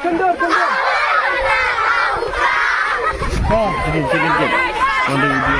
kendor. Sikit. Ada video.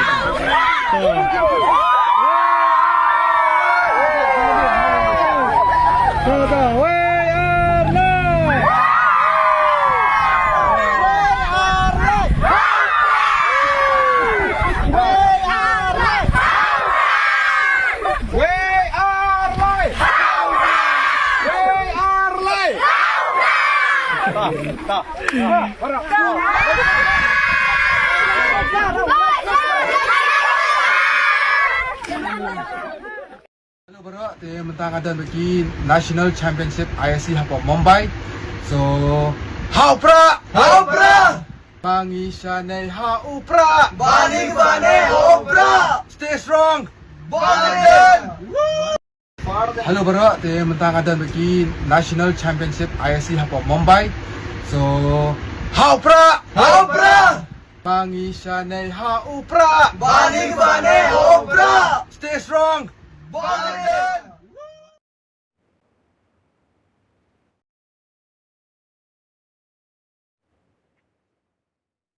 Hello bro, te mentang ada bagi National Championship ISC hapa Mumbai. So, hau pra, Pangisane hau pra, Bani hau pra. Stay strong. Hello bro, te mentang ada bagi National Championship ISC hapa Mumbai. So, hau pra, Pangisane hau pra, Bani hau pra. Stay strong. Bani